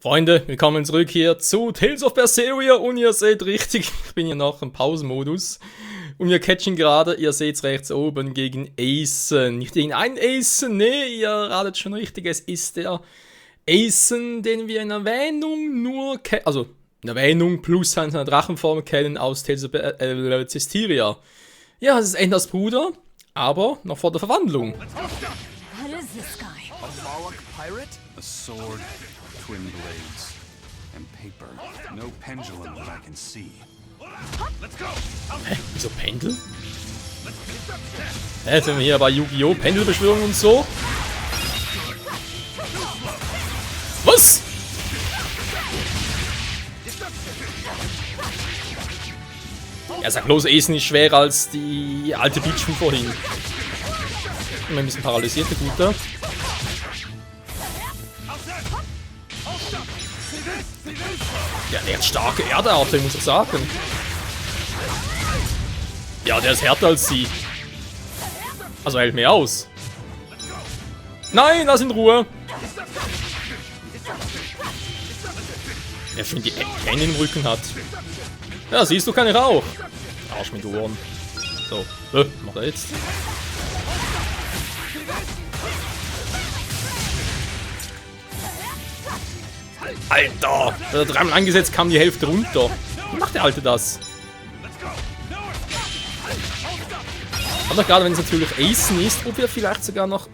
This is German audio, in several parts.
Freunde, willkommen zurück hier zu Tales of Berseria und ihr seht richtig, ich bin hier noch im Pausenmodus und wir catchen gerade, ihr seht es rechts oben, gegen Eizen. Nicht gegen einen Eizen, nee, ihr ratet schon richtig, es ist der Eizen, den wir in Erwähnung nur kennen, also in Erwähnung plus seiner Drachenform kennen aus Tales of Berseria. Ja, es ist Enders Bruder, aber noch vor der Verwandlung. What is this guy? A Moloch pirate? A sword, twin blades, and paper. No pendulum that I can see. Let's go. Hä? Wieso Pendel? Jetzt sind wir hier bei Yu-Gi-Oh! Pendelbeschwörung und so. Was? Ja, sag bloß, Eizen ist schwerer als die alte Bitch von vorhin. Immer ein bisschen paralysiert, der Gute. Ja, der hat starke Erdearte, muss ich sagen. Ja, der ist härter als sie. Also hält mir aus. Nein, lass in Ruhe. Der schon die Hände im Rücken hat. Ja, siehst du, keine Rauch. Arsch mit Ohren. So, macht er jetzt. Alter! Da hat er dreimal angesetzt, kam die Hälfte runter. Wie macht der Alte das? Aber gerade wenn es natürlich Eizen ist, ob wir vielleicht sogar noch...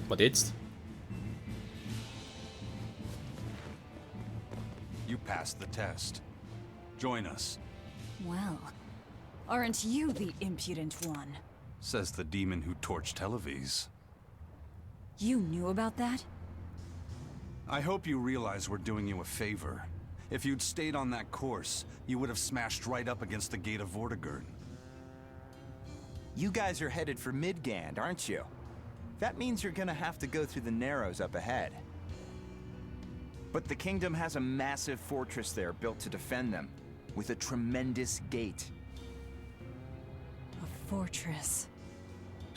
Was jetzt? You passed the test. Join us, Well, aren't you the impudent one? says the demon who torched Televis. You knew about that? I hope you realize we're doing you a favor. If you'd stayed on that course, you would have smashed right up against the gate of Vortigern. You guys are headed for Midgand, aren't you? That means you're gonna have to go through the Narrows up ahead. But the kingdom has a massive fortress there built to defend them, with a tremendous gate. A fortress.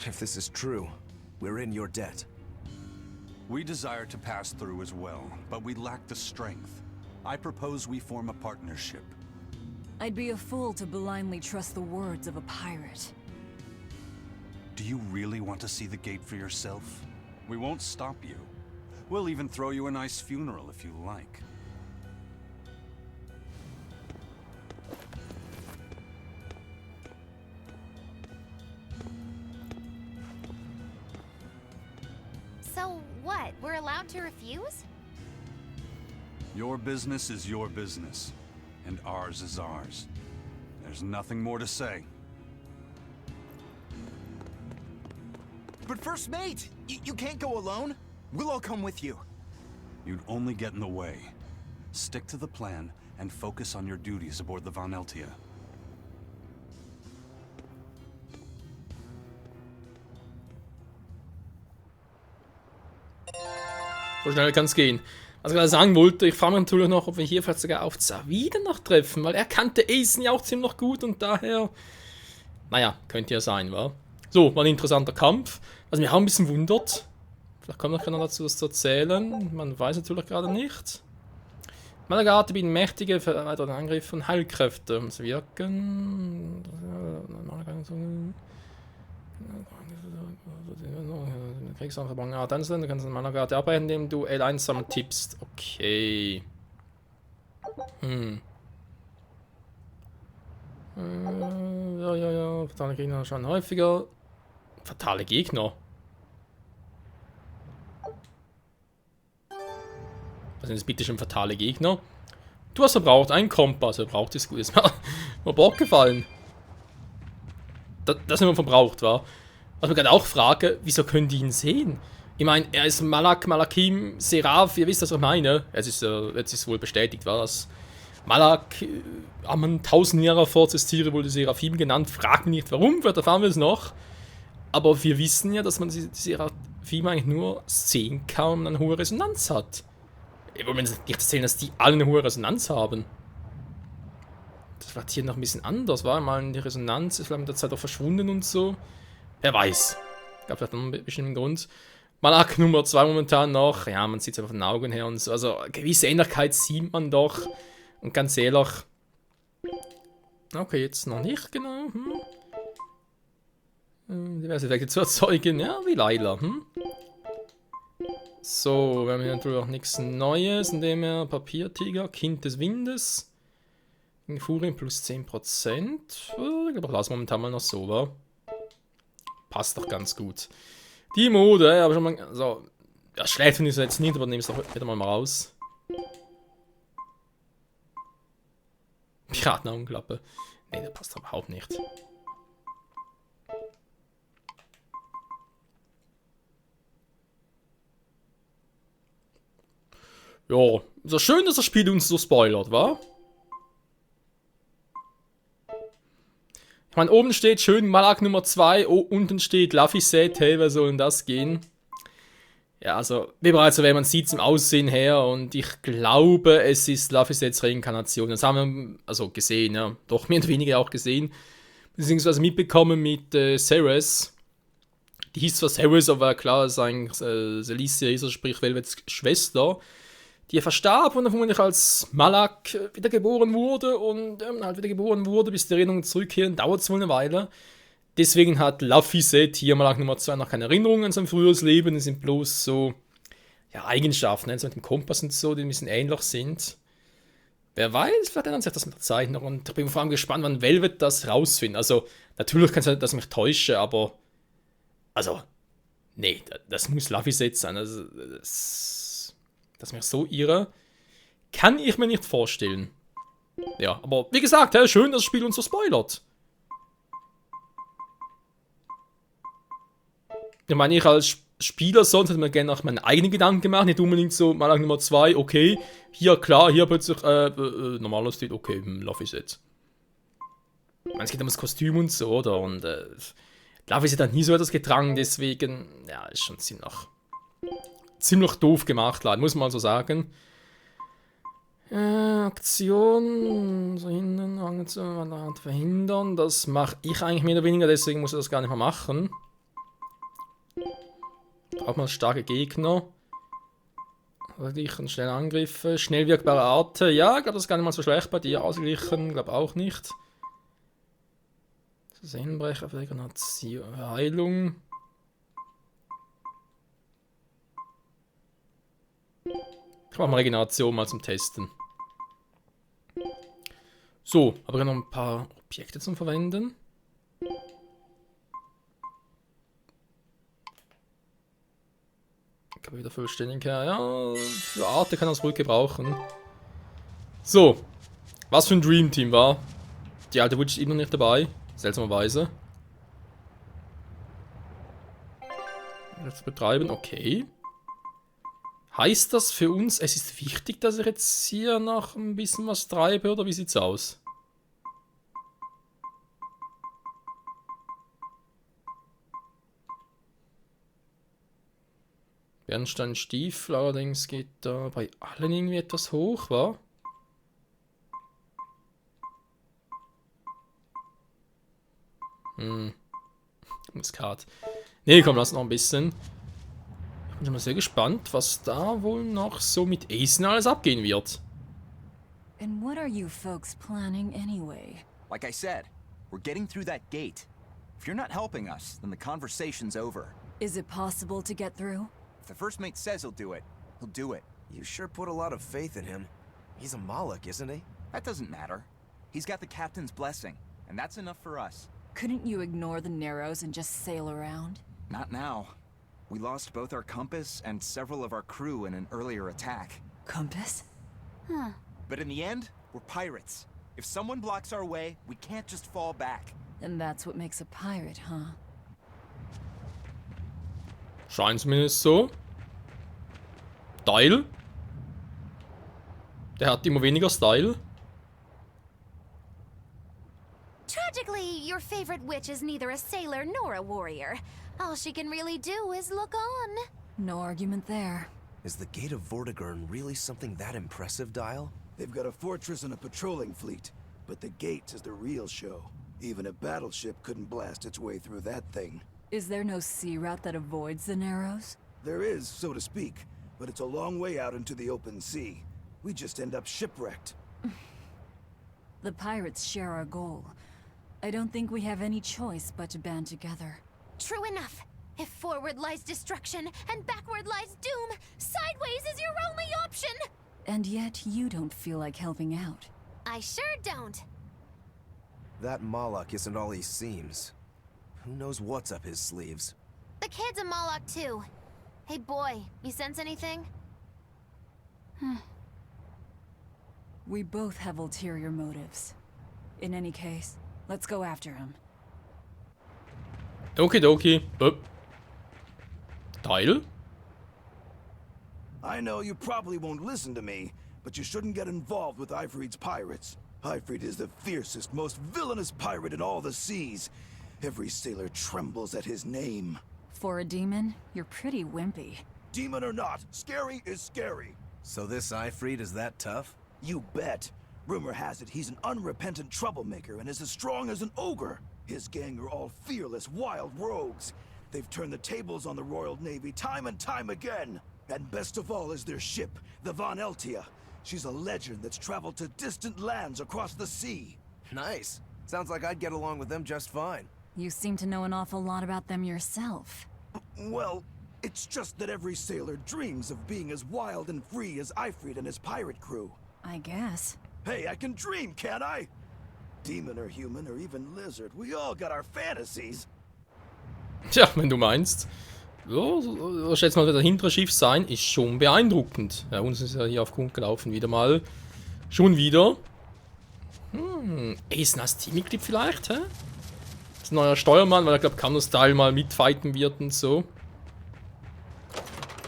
If this is true, we're in your debt. We desire to pass through as well, but we lack the strength. I propose we form a partnership. I'd be a fool to blindly trust the words of a pirate. Do you really want to see the gate for yourself? We won't stop you. We'll even throw you a nice funeral if you like. So what? We're allowed to refuse? Your business is your business, and ours is ours. There's nothing more to say. But First Mate, you can't go alone. We'll all come with you. You'd only get in the way. Stick to the plan and focus on your duties aboard the Von Eltia. So schnell kann es gehen. Was ich gerade sagen wollte, ich frage mich natürlich noch, ob wir hier vielleicht sogar auf Zaviden noch treffen, weil er kannte Eizen ja auch ziemlich gut und daher... Naja, könnte ja sein, wa? So, war ein interessanter Kampf. Was mich auch ein bisschen wundert, vielleicht kommt noch keiner dazu, das zu erzählen, man weiß natürlich gerade nicht. Malagate bieten mächtige erweiterte Angriffe und Heilkräfte. Sie wirken... Kriegsanverband. Ah, dann du kannst Malagate arbeiten, indem du L1 sammeln tippst. Okay. Ja. Fatale Gegner schauen häufiger. Fatale Gegner. Was sind das bitte schon fatale Gegner? Du hast verbraucht einen Kompass. Verbraucht ist gut. Ist mir Bock gefallen. Das immer verbraucht war. Was ich mir gerade auch frage, wieso können die ihn sehen? Ich meine, er ist Malakim, Seraph, ihr wisst, was ich meine. Jetzt ist wohl bestätigt, war das. Malak, am 1000 Jahre vor Zestiere wurde Seraphim genannt. Frag mich nicht warum, vielleicht erfahren wir es noch. Aber wir wissen ja, dass man die Seraphim eigentlich nur sehen kann, wenn man eine hohe Resonanz hat. Ich will mir nicht erzählen, dass die alle eine hohe Resonanz haben. Das war hier noch ein bisschen anders, war mal die Resonanz, ist vielleicht mit der Zeit auch verschwunden und so. Wer weiß. Gab vielleicht noch einen bestimmten Grund. Malak Nummer 2 momentan noch. Ja, man sieht es einfach von den Augen her und so. Also, eine gewisse Ähnlichkeit sieht man doch. Und ganz ehrlich. Okay, jetzt noch nicht, genau. Diverse Effekte zu erzeugen. Ja, wie Laila. So, wir haben hier natürlich auch nichts Neues. Indem wir Papiertiger, Kind des Windes. Furien plus 10%. Ich glaube, lassen wir momentan mal noch so, wa? Passt doch ganz gut. Die Mode, aber schon mal. So. Ja, schlecht finde ich es jetzt nicht, aber nehme es doch wieder mal raus. Piratenaugenklappe. Ne, der passt überhaupt nicht. Ja, ist ja schön, dass das Spiel uns so spoilert, wa? Ich meine, oben steht schön Malak Nummer 2, unten steht LaFiSet, hey, wer soll denn das gehen? Ja, also, wie bereits erwähnt, man sieht es im Aussehen her und ich glaube, es ist LaFiSets Reinkarnation. Das haben wir also gesehen, ja, doch mehr oder weniger auch gesehen, beziehungsweise mitbekommen mit Ceres. Die hieß zwar Ceres, aber klar, ist eigentlich Celicia, also sprich Velvets Schwester, die verstarb und dann vermutlich als Malak wiedergeboren wurde und halt wiedergeboren wurde, bis die Erinnerungen zurückkehren, dauert es wohl eine Weile. Deswegen hat LaFiSet hier Malak Nummer 2 noch keine Erinnerungen an sein früheres Leben, es sind bloß so, ja, Eigenschaften, so mit dem Kompass und so, die ein bisschen ähnlich sind. Wer weiß, vielleicht ändert sich das mit der Zeit noch und ich bin vor allem gespannt, wann Velvet das rausfindet. Also, natürlich kann es sein, dass ich mich täusche, aber, also, nee, das muss LaFiSet sein, also, dass mich so irre, kann ich mir nicht vorstellen. Ja, aber wie gesagt, schön, dass das Spiel uns so spoilert. Ich meine, ich als Spieler sonst hätte mir gerne auch meine eigenen Gedanken gemacht, nicht unbedingt so, Malak Nummer 2, okay, hier klar, hier plötzlich, normaler steht, okay, LaFiSet. Ich meine, es geht um das Kostüm und so, oder? Und, LaFiSet hat nie so etwas getragen, deswegen, ja, ist schon ziemlich doof gemacht, leider, muss man so sagen. Aktion, verhindern, das mache ich eigentlich mehr oder weniger, deswegen muss ich das gar nicht mehr machen. Braucht man starke Gegner. Ausgleichen, schnelle Angriffe, schnell wirkbare Arten. Ja, ich glaube, das ist gar nicht mal so schlecht bei dir. Ausgleichen, glaube auch nicht. Sehnenbrecher, Regeneration, Heilung. Ich mache mal Regeneration mal zum Testen. So, aber noch ein paar Objekte zum Verwenden. Ich habe wieder Vollständigkeit. Ja, für Arte kann das ruhig gebrauchen. So, was für ein Dream Team war. Die alte Witch ist immer noch nicht dabei, seltsamerweise. Jetzt betreiben, okay. Heißt das für uns, es ist wichtig, dass ich jetzt hier noch ein bisschen was treibe, oder wie sieht's aus? Bernsteinstiefel, allerdings geht da bei allen irgendwie etwas hoch, wa? Muskat. Ne, komm, lass noch ein bisschen. Ich bin schon mal sehr gespannt, was da wohl noch so mit Eizen alles abgehen wird. And what are you folks planning anyway? Like I said, we're getting through that gate. If you're not helping us, then the conversation's over. Is it possible to get through? If the first mate says he'll do it, he'll do it. You sure put a lot of faith in him. He's a Moloch, isn't he? That doesn't matter. He's got the captain's blessing, and that's enough for us. Couldn't you ignore the Narrows and just sail around? Not now. We lost both our compass and several of our crew in an earlier attack. Compass? Huh. But in the end, we're pirates. If someone blocks our way, we can't just fall back. And that's what makes a pirate, huh? Scheint zumindest so. Style. Der hat immer weniger Style. Tragically, your favorite witch is neither a sailor nor a warrior. All she can really do is look on. No argument there. Is the Gate of Vortigern really something that impressive, Dial? They've got a fortress and a patrolling fleet, but the gate is the real show. Even a battleship couldn't blast its way through that thing. Is there no sea route that avoids the Narrows? There is, so to speak, but it's a long way out into the open sea. We just end up shipwrecked. The pirates share our goal. I don't think we have any choice but to band together. True enough. If forward lies destruction and backward lies doom, sideways is your only option! And yet you don't feel like helping out. I sure don't. That Moloch isn't all he seems. Who knows what's up his sleeves? The kid's a Moloch too. Hey boy, you sense anything? We both have ulterior motives. In any case, let's go after him. Okidoki. Teil? I know you probably won't listen to me, but you shouldn't get involved with Ifrit's pirates. Ifrit is the fiercest, most villainous pirate in all the seas. Every sailor trembles at his name. For a demon, you're pretty wimpy. Demon or not, scary is scary. So this Ifrit is that tough? You bet. Rumor has it he's an unrepentant troublemaker and is as strong as an ogre. His gang are all fearless, wild rogues. They've turned the tables on the Royal Navy time and time again. And best of all is their ship, the Von Eltia. She's a legend that's traveled to distant lands across the sea. Nice. Sounds like I'd get along with them just fine. You seem to know an awful lot about them yourself. Well, it's just that every sailor dreams of being as wild and free as Ifrit and his pirate crew. I guess. Hey, I can dream, can't I? Demon or human or even lizard, we all got our fantasies. Tja, wenn du meinst. Ja, schätze mal, wird das hintere Schiff sein. Ist schon beeindruckend. Ja, uns ist ja hier auf Grund gelaufen. Wieder mal. Schon wieder. Eizen als Teammitglied vielleicht, hä? Das ist ein neuer Steuermann, weil er, glaube ich, Counter-Style mal mitfighten wird und so.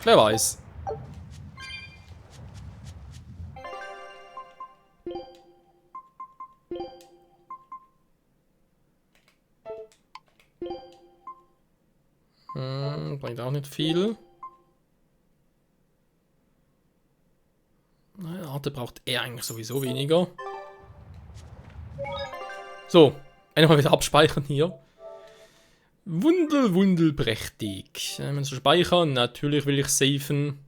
Wer weiß. Bringt auch nicht viel. Naja, Arte braucht er eigentlich sowieso weniger. So, einmal wieder abspeichern hier. Wundelprächtig. Wenn zu speichern, natürlich will ich safen.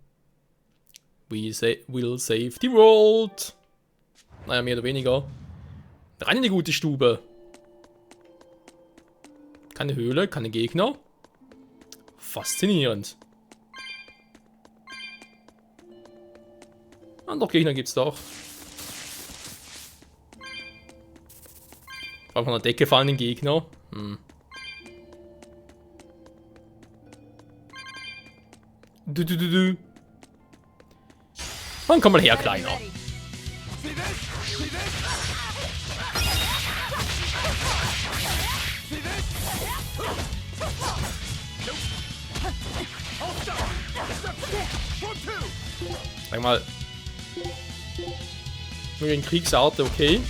Will save the world. Naja, mehr oder weniger. Rein in die gute Stube. Keine Höhle, keine Gegner. Faszinierend. Ah, doch, Gegner gibt's doch. Von der Decke fallenden Gegner. Dann komm mal her, Kleiner. Sag mal. Nur gegen Kriegsarte, okay.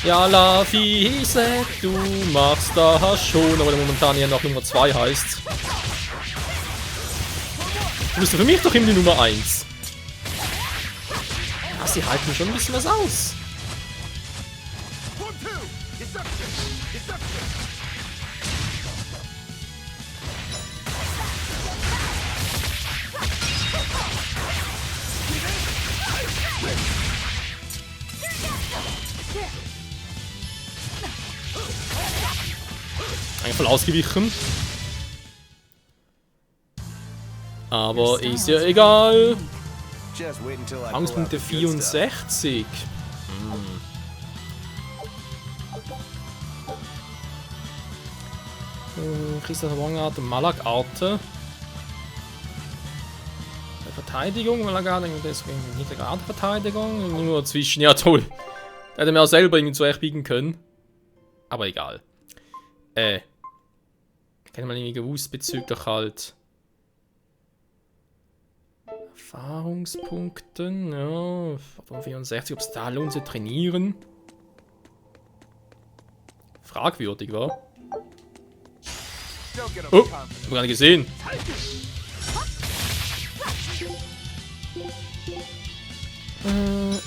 Ja, Lafise, du machst das schon, aber der momentan hier noch Nummer 2 heißt. Du bist für mich doch immer die Nummer 1. Ja, sie halten schon ein bisschen was aus. Einfach ausgewichen. Aber ist ja egal. Angstpunkte 64. Christoph Wongart, Malak-Arte. Verteidigung, Malak-Arte, deswegen nicht eine Art Verteidigung. Nur zwischen, ja toll. Da hätte man auch selber irgendwie zurechtbiegen können. Aber egal. Hätte man irgendwie gewusst bezüglich halt Erfahrungspunkten, ja, 64, ob es da lohnt zu trainieren. Fragwürdig, wa? Oh, hab gerade gesehen.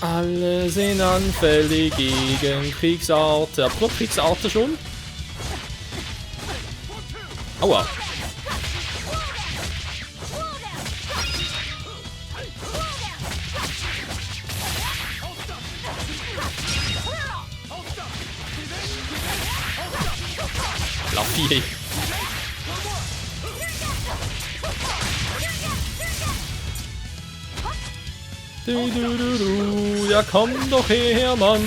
Alle sind anfällig gegen Kriegsarte. Habt ihr noch Kriegsarte schon? Aua. Vieh. Ja, komm doch her, Mann.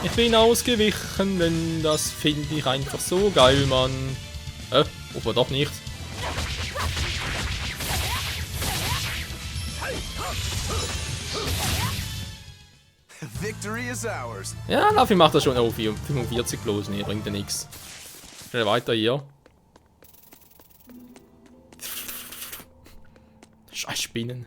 Ich bin ausgewichen, denn das finde ich einfach so geil, Mann. Aber doch nicht. Victory is ours. Ja, Laffy macht das schon. Oh, 45 bloß. Nee, bringt ja nichts. Schnell weiter hier. Scheiß Spinnen.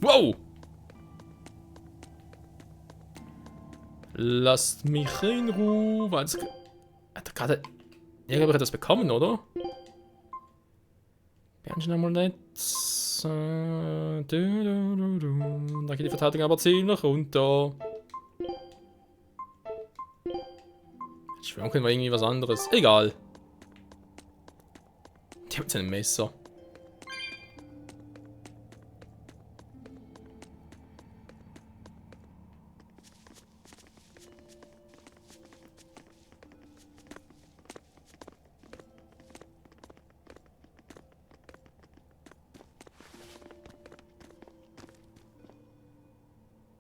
Wow! Lasst mich in Ruhe. Hat er gerade. Ja, ich glaube, er hat das bekommen, oder? Bernsteinamulett. Da geht die Verteidigung aber ziemlich runter. Schwören können wir irgendwie was anderes. Egal. Die haben jetzt ein Messer.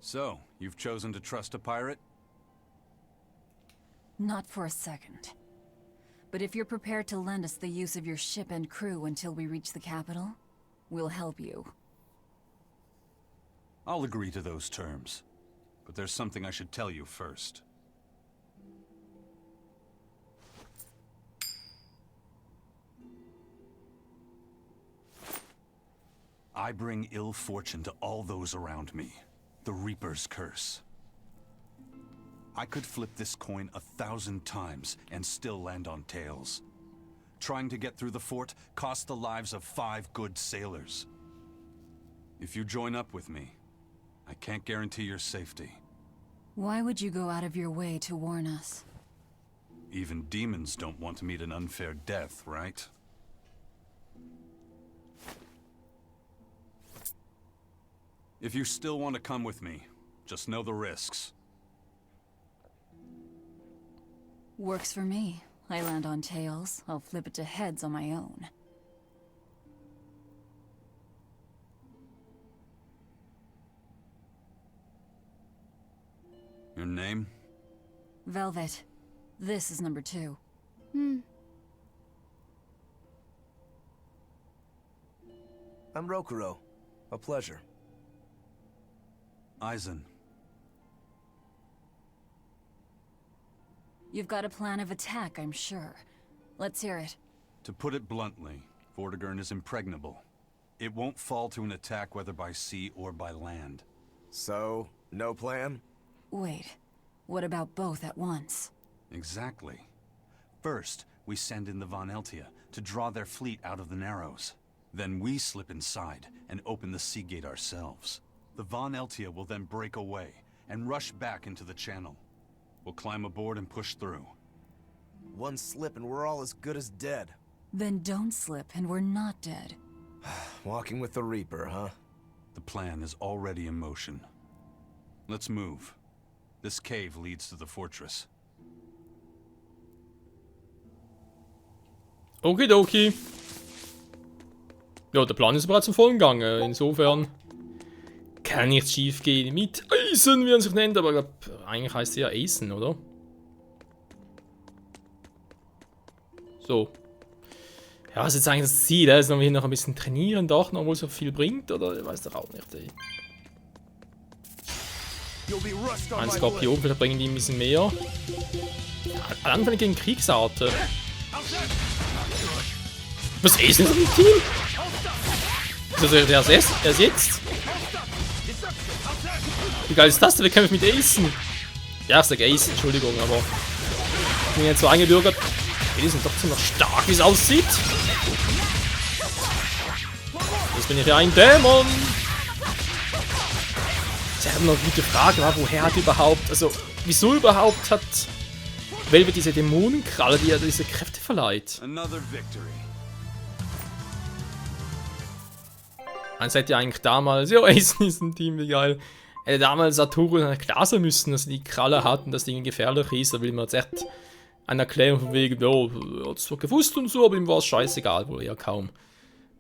So, you've chosen to trust a pirate? Not for a second. But if you're prepared to lend us the use of your ship and crew until we reach the capital, we'll help you. I'll agree to those terms. But there's something I should tell you first. I bring ill fortune to all those around me. The Reaper's curse. I could flip this coin 1,000 times and still land on tails. Trying to get through the fort cost the lives of 5 good sailors. If you join up with me, I can't guarantee your safety. Why would you go out of your way to warn us? Even demons don't want to meet an unfair death, right? If you still want to come with me, just know the risks. Works for me. I land on tails, I'll flip it to heads on my own. Your name? Velvet. This is number 2. I'm Rokuro. A pleasure. Eizen. You've got a plan of attack, I'm sure. Let's hear it. To put it bluntly, Vortigern is impregnable. It won't fall to an attack whether by sea or by land. So, no plan? Wait, what about both at once? Exactly. First, we send in the Von Eltia to draw their fleet out of the Narrows. Then we slip inside and open the sea gate ourselves. The Von Eltia will then break away and rush back into the channel. We'll climb aboard and push through. One slip and we're all as good as dead. Then don't slip and we're not dead. Walking with the Reaper, huh? The plan is already in motion. Let's move. This cave leads to the fortress. Okidoki. Ja, der Plan ist bereits im vollen Gange. Insofern kann nichts schief gehen mit Eizen, wie er sich nennt. Aber ich glaube, eigentlich heißt er ja Eizen, oder? So. Ja, was ist jetzt eigentlich das Ziel? Ist noch ein bisschen trainieren, doch, noch, wo es so viel bringt? Oder ich weiß doch auch nicht. Ey. Ein Skorpion, vielleicht bringen die ein bisschen mehr. Ja, Anfang gegen Kriegsarten. Was ist denn so ein Team? Also der ersetzt? Wie geil ist das denn? Wir kämpfen mit Eizen. Ja, ich sag Eizen, Entschuldigung, aber ich bin jetzt so eingebürgert. Die sind doch ziemlich stark, wie es aussieht. Jetzt bin ich ja ein Dämon. Sie haben noch eine gute Frage, woher hat überhaupt, also wieso überhaupt hat Velvet diese Dämonenkralle, die ja diese Kräfte verleiht? Another victory. Man hätte ja eigentlich damals, ja, Eizen ist ein Team, wie geil. Hätte damals Arturo klar sein müssen, dass die Kralle hatten, dass die gefährlich ist. Da will man jetzt echt eine Erklärung von wegen, ja, er hat es zwar gewusst und so, aber ihm war es scheißegal, wohl eher kaum.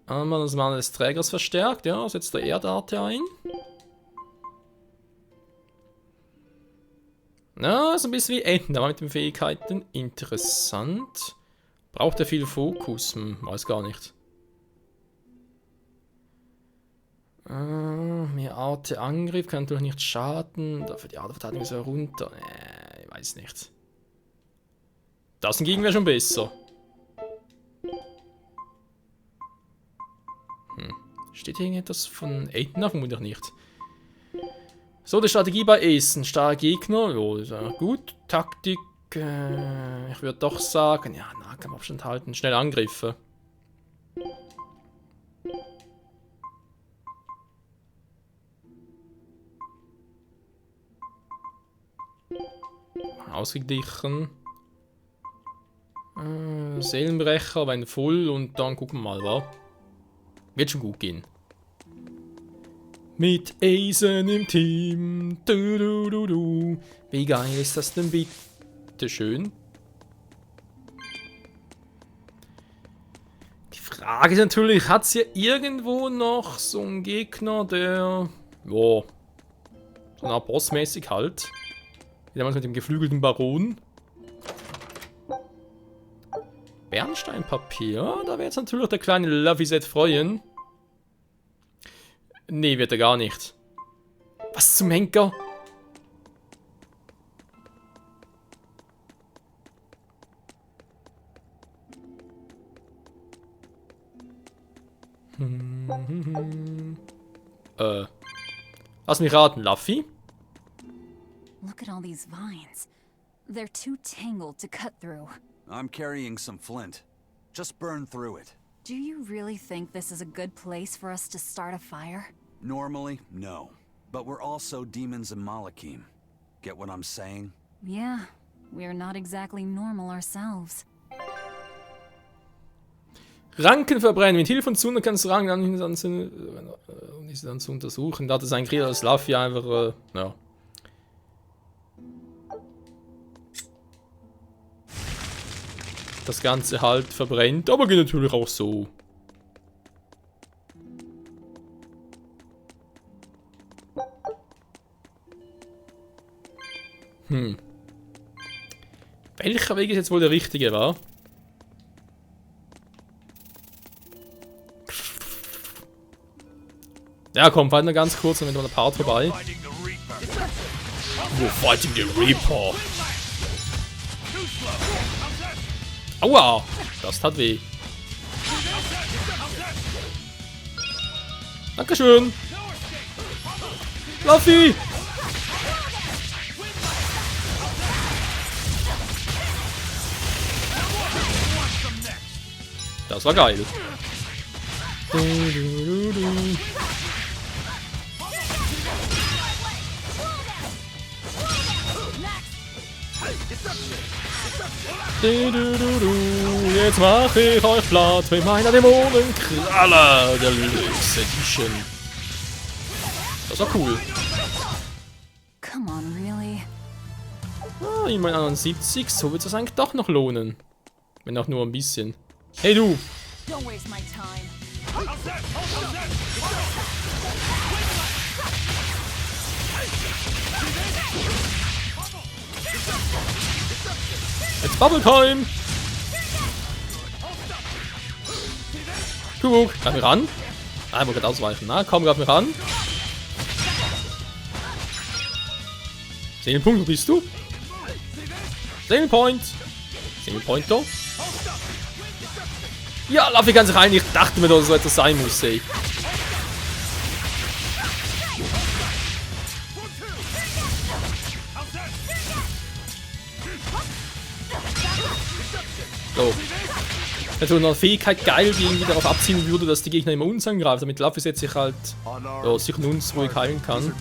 Das Mana des Trägers verstärkt, ja, setzt der Erdarte ein. Na, so ein bisschen wie Enten, aber mit den Fähigkeiten interessant. Braucht er viel Fokus? Weiß gar nicht. Mehr Arte Angriff, kann natürlich nicht schaden. Dafür die Arte Verteidigung ist ja runter. Ich weiß nicht. Das hingegen wäre schon besser. Steht hier irgendetwas von Enten? Vermutlich nicht. So, die Strategie bei Eizen. Starke Gegner. Ja, ist ja gut. Taktik. Ich würde doch sagen, ja, Nahkampfabstand halten. Schnell Angriffe. Ausgeglichen. Seelenbrecher, wenn voll und dann gucken wir mal, wa? Wird schon gut gehen. Mit Eizen im Team. Du, du, du, du. Wie geil ist das denn bitte schön? Die Frage ist natürlich, hat es hier irgendwo noch so einen Gegner, der, ja, so eine Art bossmäßig halt. Damals mit dem geflügelten Baron. Bernsteinpapier, da wäre jetzt natürlich der kleine Lavisette freuen. Nee, wird er gar nicht. Was zum Henker? Lass mich raten, Luffy? Look at all these vines. They're too tangled to cut through. I'm carrying some flint. Just burn through it. Do you really think this is a good place for us to start a fire? Normally, no. But we're also demons in Malakim. Get what I'm saying? Yeah, we're not exactly normal ourselves. Ranken verbrennen. Mit Hilfe von Zunder kannst du Ranken dann zu untersuchen. Da hat es eigentlich als Luffy einfach, ja. Das Ganze halt verbrennt, aber geht natürlich auch so. Welcher Weg ist jetzt wohl der richtige, wa? Ja, komm, warte noch ganz kurz, dann wird noch der Part vorbei. We're fighting the Reaper. Aua! Das tat weh. Dankeschön! Luffy! Das war geil. Jetzt mache ich euch platt mit meiner Dämonenkralle der Deluxe Edition. Das war cool. Come on, really? Ah, ich meine 71, so wird es eigentlich doch noch lohnen. Wenn auch nur ein bisschen. Hey du! Don't waste my time. It's Bubble Time! Guck, greif mich ran. Ah, ich wollte gerade ausweichen. Na, komm, greif mich ran. Seelenpunkt, wo bist du? Seelenpoint! Seelenpointer. Ja, lauf ich ganz rein. Ich dachte mir, dass so etwas sein muss, ey. So. Also eine Fähigkeit geil, die irgendwie darauf abzielen würde, dass die Gegner immer uns angreifen, damit Luffy jetzt sich halt sich in uns ruhig heilen kann.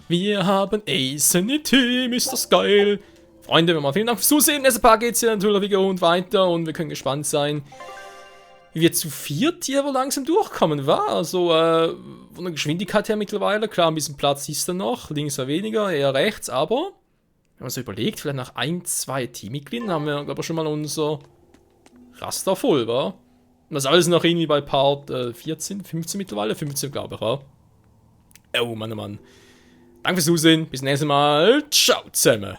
Wir haben Eizen im Team, ist das geil. Freunde, wir mal vielen Dank fürs Zusehen. Nächste Part geht es ja natürlich wieder und weiter und wir können gespannt sein, wie wir zu viert hier aber langsam durchkommen, war. Also, von der Geschwindigkeit her mittlerweile, klar, ein bisschen Platz ist da noch, links war weniger, eher rechts, aber, wenn man so überlegt, vielleicht nach 1, 2 Teammitgliedern haben wir, glaube ich, schon mal unser Raster voll, war. Und das alles noch irgendwie bei Part 14, 15 mittlerweile, 15 glaube ich, war. Oh Mann, oh Mann. Danke fürs Zusehen, bis nächstes Mal, ciao zusammen.